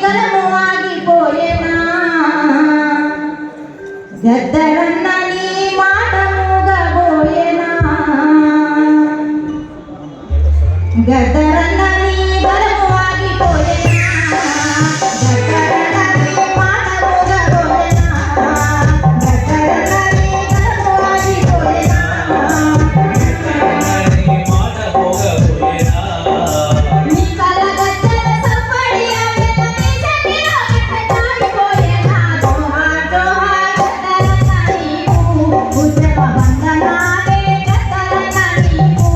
బలము ఆగిపోయేనా గద్దరన్న నీ మాట మూగబోయేనా గద్దరన్న నీ బలము ఆగిపోయేనా గద్దరన్న నీ మాట మూగబోయేనా గద్దరన్న నీ బలము ఆగిపోయేనా నీ కల గద్దర సప్పడి ఆగేత నీ శక్తిలో పెట్టాడిపోయేనా జోహార్ జోహార్ గద్దరన్న నీకు ఉద్యమ వందనాలే గద్దరన్న నీకు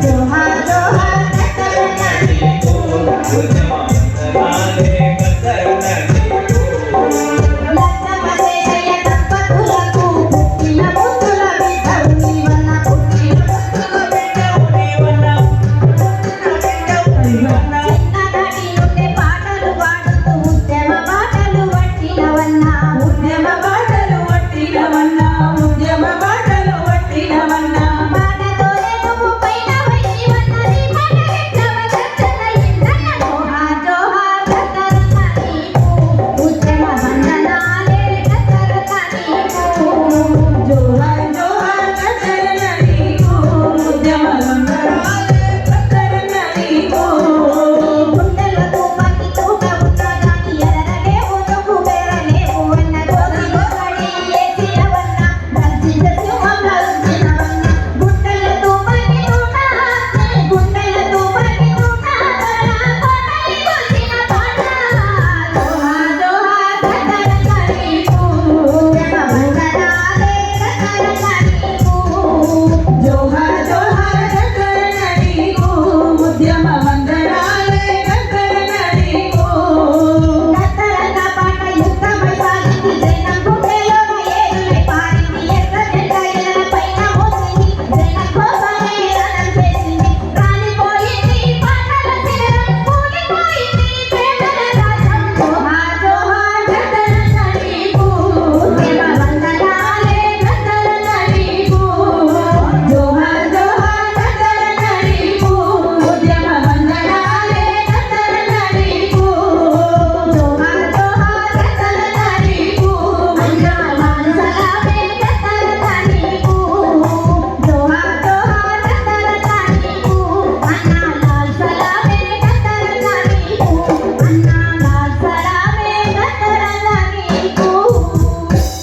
జోహార్ జోహార్ గద్దరన్న నీకు ఉద్యమ వందనాలే గద్దరన్న నీకు లచ్చమదేశయ దంపతులకు పుట్టిన ముద్దుల బిడ్డవు నీవన్న పుట్టిన ముద్దుల బిడ్డవు నీవన్న చిన్ననాటి నుండి పాటలు పాడుతూ ఉద్యమ బాటలు పట్టినవన్నా ఉద్యమ బాటలు పట్టినవన్నా ఉద్యమ బాటలు పట్టినవన్నా పాటతోనే నువ్వు పైన వైవన్న నీ పాట ఎట్లవ గద్దర ఇంద్రన్న జోహార్ జోహార్ గద్దరన్న నీకు ఉద్యమ వందనాలే గద్దరన్న నీకు జోహార్ జోహార్ గద్దరన్న నీకు ఉద్యమ వందనాలే గద్దరన్న నీకు గుండెలకు పట్టి తూక ఉన్నదాని ఎరగలేవు నువ్వు బెరలేవు అన్న గోగి గోగడి ఏసినవన్న గర్జించ సింహంలా ఉంచినవన్న గుండెలతో పట్టి తూక గుండెలతో పట్టి తూక కోటలి కొలిచిన పాట జోహార్ జోహార్ గద్దరన్న నీకు ఉద్యమ వందనాలే గద్దరన్న నీకు జోహార్ జోహార్ గద్దరన్న నీకు ఉద్యమ వందనాలే గద్దరన్న నీకు గద్దరన్న పాట యుద్ధమై సాగింది జనం గుండెలోన ఏరులై పారింది ఎర్ర జెండా ఎర్ర పైన మోసింది జనం కోసమే రణం చేసింది కాలిపోయింది పాటల శిఖరం కూలిపోయింది ప్రేమల రాజ్యం జోహార్ జోహార్ గద్దరన్న నీకు ఉద్యమ వందనాలే గద్దరన్న నీకు జోహార్ జోహార్ గద్దరన్న నీకు ఉద్యమ వందనాలే గద్దరన్న నీకు జోహార్ జోహార్ గద్దరన్న నీకు అన్నా లాల్ సలామే గద్దరన్న నీకు జోహార్ జోహార్ గద్దరన్న నీకు అన్నా లాల్ సలామే గద్దరన్న నీకు అన్నా లాల్ సలామే గద్దరన్న నీకు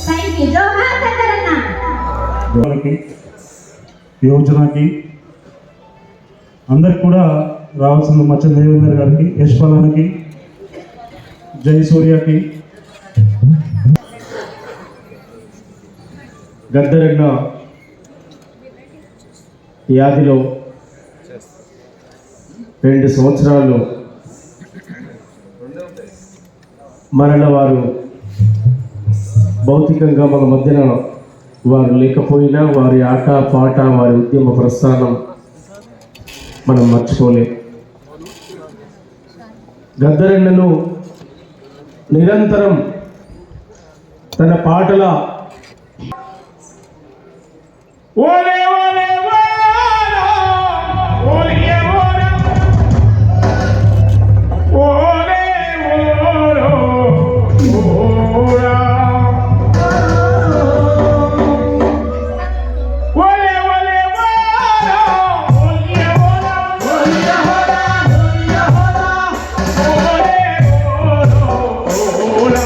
థ్యాంక్ యూ జోహార్ గద్దరన్న వాళ్ళకి యోజనకి అందరికి కూడా రావాల్సిన మచ్చ దేవేందర్ గారికి యశ్పాలానికి జయసూర్యకి గద్దరన్న వ్యాధిలో 2 సంవత్సరాలు మరణ వారు భౌతికంగా మన మధ్యన వారు లేకపోయినా వారి ఆట పాట వారి ఉద్యమ ప్రస్థానం మనం మర్చిపోలేం. గద్దరన్నను నిరంతరం తన పాటల ఓలే ఓలే ఓలా ఓలియే ఓలా ఓలే ఓలో ఓలా ఓలే ఓలే ఓలా ఓలియే ఓలా ఓలియే ఓలా ఓలియే ఓలా ఓలే ఓలో ఓలా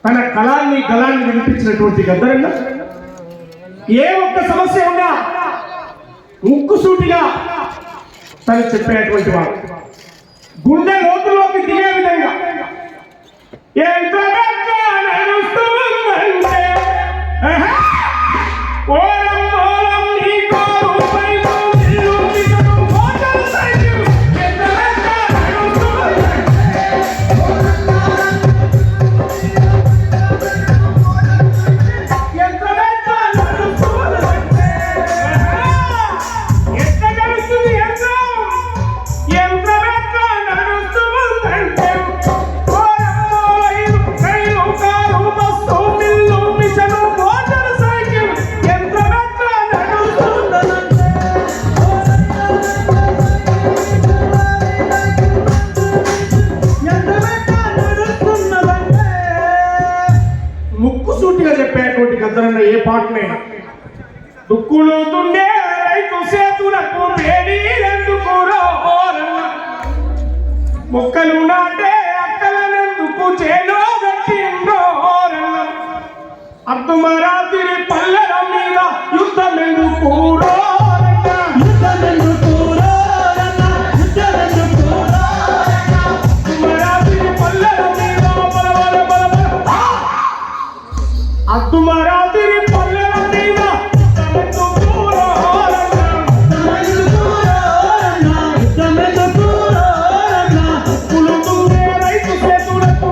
తన గలాన్ని వినిపించినటువంటి గద్దరన్న ఏ ఒక్క సమస్య ఉన్నా ముక్కుసూటిగా తను చెప్పేటువంటి వాడు, గుండె లోతులోకి దిగే విధంగా ఎంత ముక్కుసూటిగా చెప్పేటువంటి గద్దరన్న ఏ పాటనైనా దుక్కులు తుండే రైతు సేతులకు వేడిరెందుకు రోరన్న, మొక్కలు నాటే అక్కలనెందుకు చేలో పెట్టిండోరన్న, అర్ధమరాత్రి పల్లెల మీద యుద్ధమెందుకు రోరన్న, యుద్ధమెందుకు రోరన్న, యుద్ధమెందుకు రోరన్న, అర్ధమరాత్రి పల్లెల మీద అద్దుమరాత్రి పల్లెల మీద రైతు సేతులకు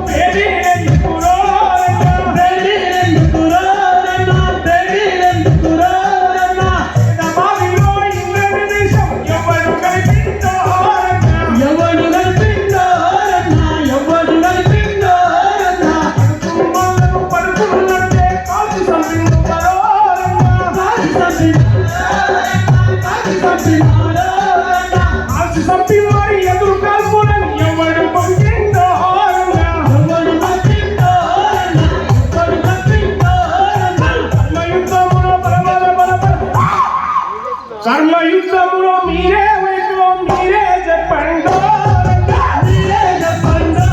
కర్మయుద్ధములో మీరే వైపు మీరే చెప్పండి, మీరే చెప్పండి,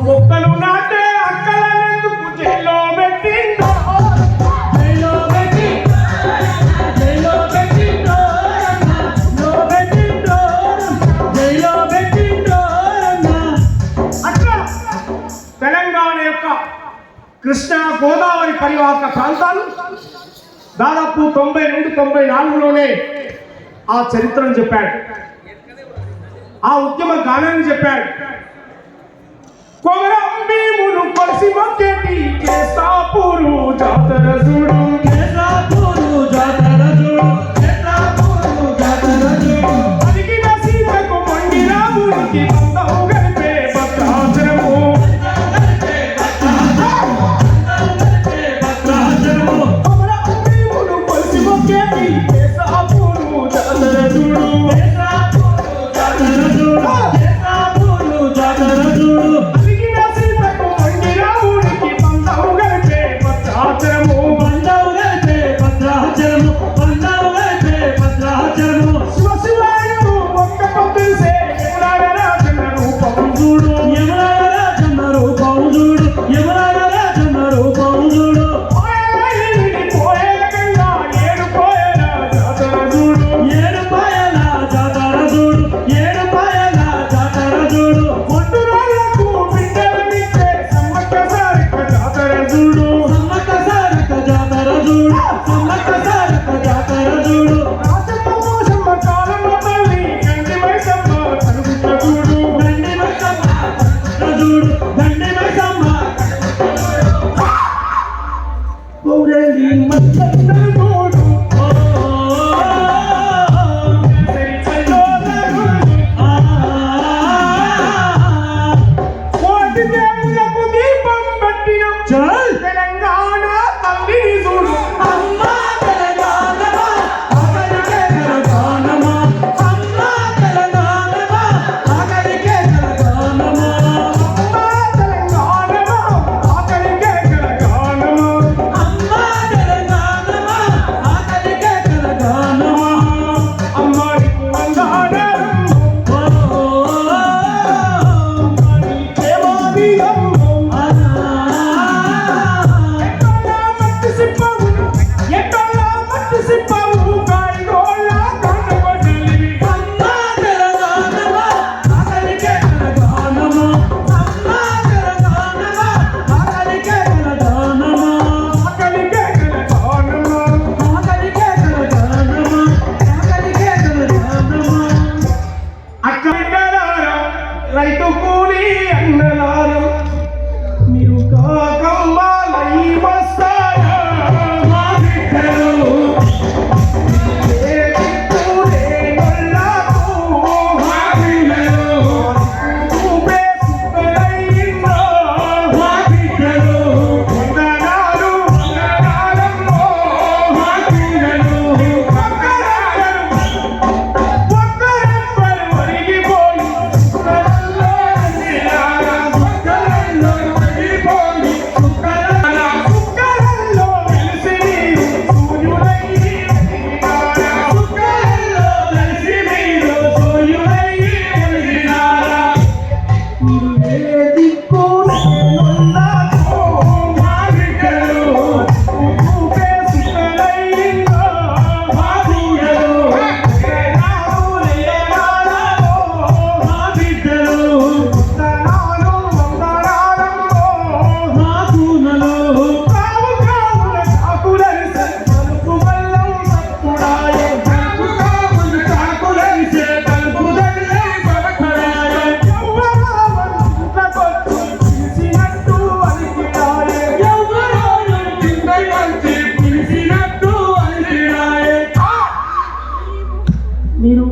మొక్కలు నాటే అక్కలనెందుకు జైల్లో పెట్టిందో, జైల్లో పెట్టిందో, జైల్లో పెట్టిందో, జైల్లో పెట్టిందో. అట్లా తెలంగాణ యొక్క కృష్ణా గోదావరి పరివాహక ప్రాంతాలు దాదాపు 92-94లోనే ఆ చరిత్రను చెప్పాడు, ఆ ఉద్యమ గానాన్ని చెప్పాడు. కొమరంభీమును కొలిసి మొక్కేటి కేసాపూరు జాతర చూడు, కేసాపూరు జాతర చూడు, కేసాపూరు జాతర చూడు, అడిగిన సీతకు మొండి రామునికి బంధం గడిపే భద్రాచలము, కొమరంభీమును కొలిసి మొక్కేటి కేసాపూరు జాతర చూడు, కేసాపూరు జాతర చూడు, కేసాపూరు జాతర చూడు, బంధవు గడిపే భద్రాచలము, బంధవు గడిపే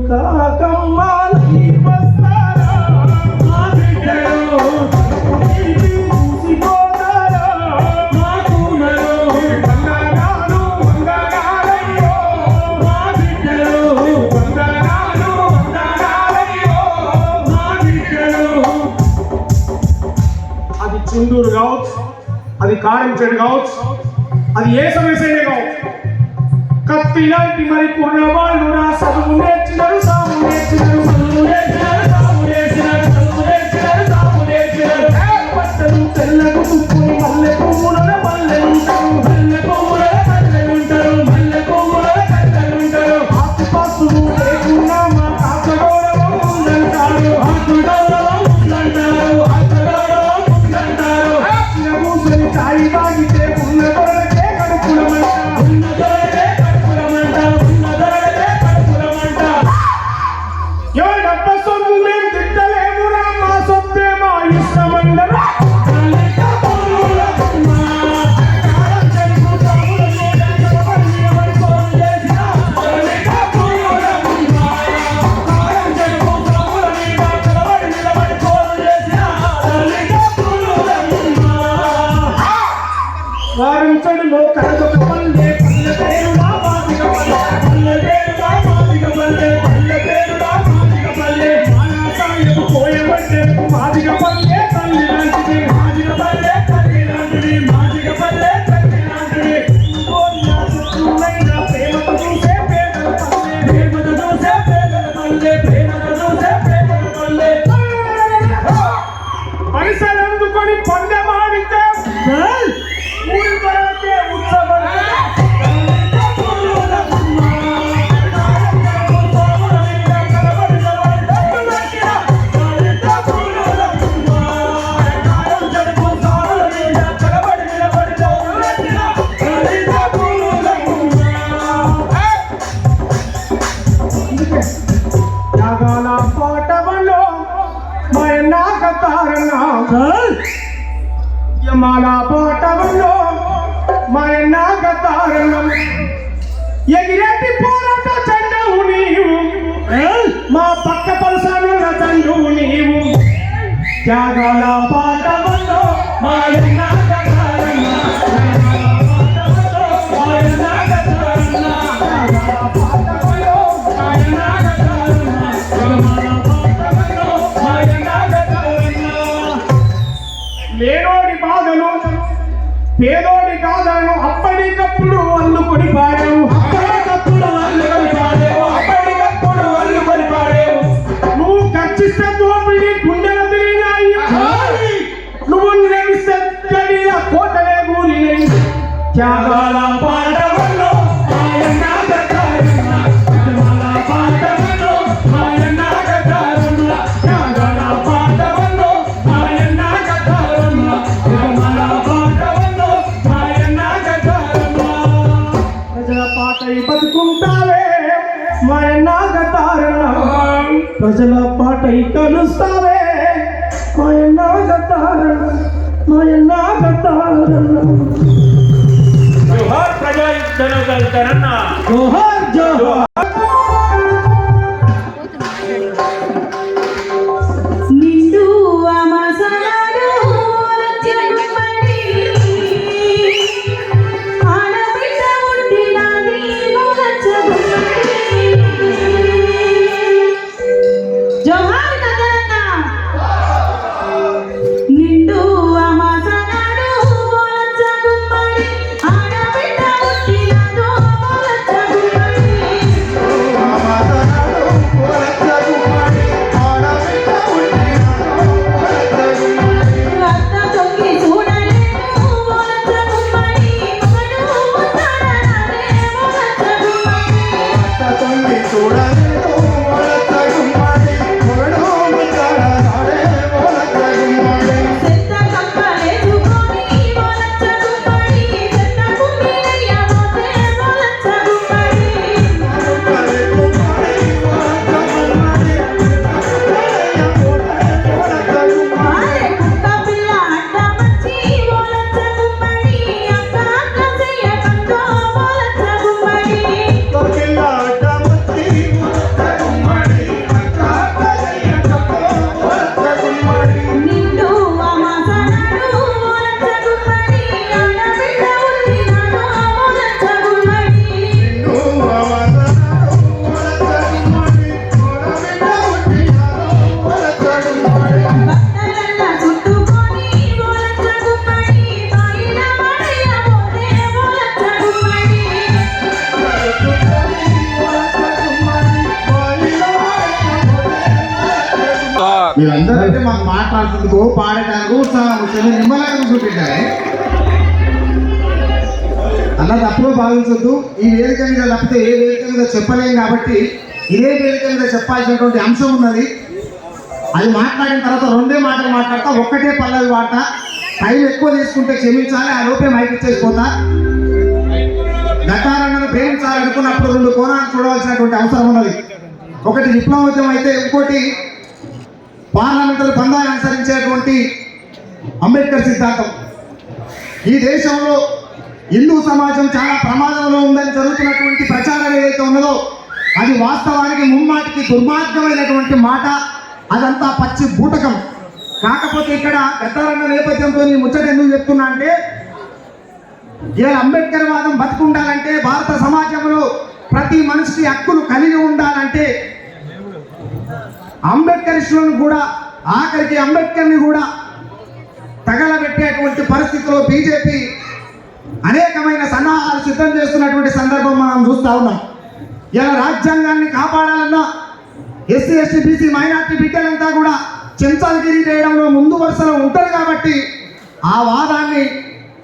కాకమ్మాలకి వస్తారా మా బిడ్డలు నీటి చూసిపోతారా మా కూనలు వందనాలు వందనాలయ్యో మా బిడ్డలు వందనాలు వందనాలయ్యో మా బిడ్డలు. అది చుండూరు కావచ్చు, అది కారం చెడు కావచ్చు, అది ఏ సమస్యనే కావచ్చు, కత్తి లాంటి మరి కుర్రవాళ్ళు నా చదువు నేర్చినారు, సాము నేర్చినారు, చదువు నేర్చినారు, సాము నేర్చినారు, చదువు నేర్చినారు, సాము నేర్చినారు. బట్టలు తెల్లకు తుప్పుని మల్లె పువ్వుల మల్లెలుంటారు, మల్లె పువ్వుల మల్లెలుంటారు, మల్లె పువ్వుల కళ్ళలుంటారు. ఆకుపాసులు లేకున్నా మా కాక గౌరవం ఉందంటారు, ఆకు గౌరవం ఉందంటారు, ఆకు గౌరవం ఉందంటారు. కూర్చొని తాయి తాగితే ఉన్న దొరకే కడుపులమంట, ఉన్న దొరకే కడుపులమంట, ఉన్న దొరకే కడుపులమంట. ఎవరి డబ్బ సొమ్ము మేము తిట్టలేమురా, మా సొత్తే మా ఇష్టమండరా. వారించడిలో కరగొక పల్లె పల్లె పేరులా మాదిగ పల్లె, పల్లె పేరులా మాదిగ పల్లె, పల్లె పేరులా మాదిగ పల్లె. మానాసాయకు పోయబట్టే మాదిగ పల్లె తల్లి లాంటిది, మాదిగ పల్లె తల్లి లాంటిది, మాదిగ పల్లె తల్లి లాంటిది. కోరిన శత్రువులైన ప్రేమతో చూసే పేదల పల్లె, ప్రేమతో చూసే పేదల పల్లె, ప్రేమతో చూసే పేదల పల్లె. పైసలు అందుకొని పందెమాడితే ఊరి కొరకే ఉత్సవం. యాగాల పాటవలో మయనాకతారణ, యమాల పాటవలో మయనాకతారణం. ఎగిరెట్టి పోరాట చండవు నీవు, మా పక్క పలసానుల తండ్రువు నీవు. త్యాగాల పాటవలో మయనాకతారణ, లేనోడి బాధలు పేదోడి కాదను అప్పటికప్పుడు అల్లుకొని పాడావు, అప్పటికప్పుడు అల్లుకొని పాడావు, అప్పటికప్పుడు అల్లుకొని పాడావు. నువ్వు ఖర్చిస్తే తోపిడి గుండెల తిరిగినాయి, నువ్వు నిలవిస్తే గడియ కోటలే కూలినాయి. త్యాగాల పాటవల్లో బతుకుంటావే మయనాగతారణ, ప్రజల పాటై కలుస్తావే మయనాగతారణ, మయనాగతారణ. జోహార్ ప్రజా జనగణన, జోహార్ జోహార్. నిండు అమసనాడు లచ్చగుమ్మడి, ఆడబిడ్డ పుట్టినది లచ్చగుమ్మడి. జోహార్ కదన్న. నిండు అమసనాడు లచ్చగుమ్మడి, ఆడబిడ్డ పుట్టినదో లచ్చగుమ్మడి. మీరందరూ అంటే మాకు మాట్లాడుతుందుకో పాడటానికి ఉత్సాహం వచ్చింది నిమ్మలాగా చూపెట్టారు అన్న తప్పుగా భావించొద్దు. ఈ వేదిక మీద తప్పితే ఏ వేదిక మీద చెప్పలేం కాబట్టి ఇదే వేదిక మీద చెప్పాల్సినటువంటి అంశం ఉన్నది. అది మాట్లాడిన తర్వాత రెండే మాటలు మాట్లాడతా, ఒక్కటే పల్లవి వాడతా. టైం ఎక్కువ తీసుకుంటే క్షమించాలి, ఆ లోపే మైక్ ఇచ్చేసిపోతా. గతాలను ప్రేమించాలనుకున్నప్పుడు రెండు కోణాలు చూడవలసినటువంటి అవసరం ఉన్నది. ఒకటి విప్లవోద్యమం అయితే, ఇంకోటి పార్లమెంటరీ పందాన్ని అనుసరించేటువంటి అంబేద్కర్ సిద్ధాంతం. ఈ దేశంలో హిందూ సమాజం చాలా ప్రమాదంలో ఉందని జరుగుతున్నటువంటి ప్రచారం ఏదైతే ఉన్నదో అది వాస్తవానికి ముమ్మాటికి దుర్మార్గమైనటువంటి మాట. అదంతా పచ్చి బూటకం. కాకపోతే ఇక్కడ గతారన్న నేపథ్యంతో ఈ ముచ్చట ఎందుకు చెప్తున్నా అంటే, ఇలా అంబేద్కర్ వాదం బతికుండాలంటే, భారత సమాజంలో ప్రతి మనిషికి హక్కులు కలిగి ఉండాలంటే, అంబేద్కరిస్టులను కూడా ఆఖరికి అంబేద్కర్ని కూడా తగలబెట్టేటువంటి పరిస్థితిలో బీజేపీ అనేకమైన సన్నాహాలు సిద్ధం చేస్తున్నటువంటి సందర్భం మనం చూస్తూ ఉన్నాం. ఇలా రాజ్యాంగాన్ని కాపాడాలన్నా ఎస్సీ ఎస్టీ బీసీ మైనార్టీ బిడ్డలంతా కూడా చెంచాలగిరి చేయడంలో ముందు వరుసలో ఉంటారు కాబట్టి ఆ వాదాన్ని,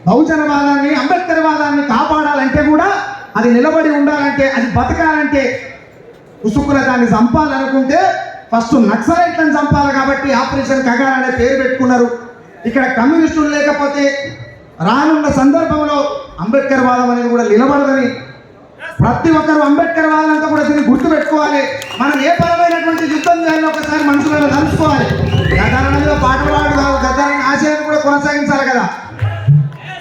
బహుజన వాదాన్ని, అంబేద్కర్ వాదాన్ని కాపాడాలంటే కూడా అది నిలబడి ఉండాలంటే, అది బతకాలంటే ఉసుకుల దాన్ని చంపాలనుకుంటే ఫస్ట్ నక్సలైట్లను చంపాలి. కాబట్టి ఆపరేషన్ కగార్ అనే పేరు పెట్టుకున్నారు. ఇక్కడ కమ్యూనిస్టులు లేకపోతే రానున్న సందర్భంలో అంబేద్కర్ వాదం అనేది కూడా నిలబడదని ప్రతి ఒక్కరు అంబేద్కర్ వాదంతా కూడా దీన్ని గుర్తుపెట్టుకోవాలి. మనం ఏ పరమైనటువంటి యుద్ధం చేయాలో ఒకసారి మనుషులను కలుసుకోవాలి. గతారణంలో పాటలు పాడు కాదు, గతారణ ఆశయాన్ని కూడా కొనసాగించాలి కదా.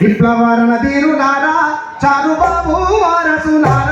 విప్లవరణ తీరులారా, చారుబాబు వారసులారా,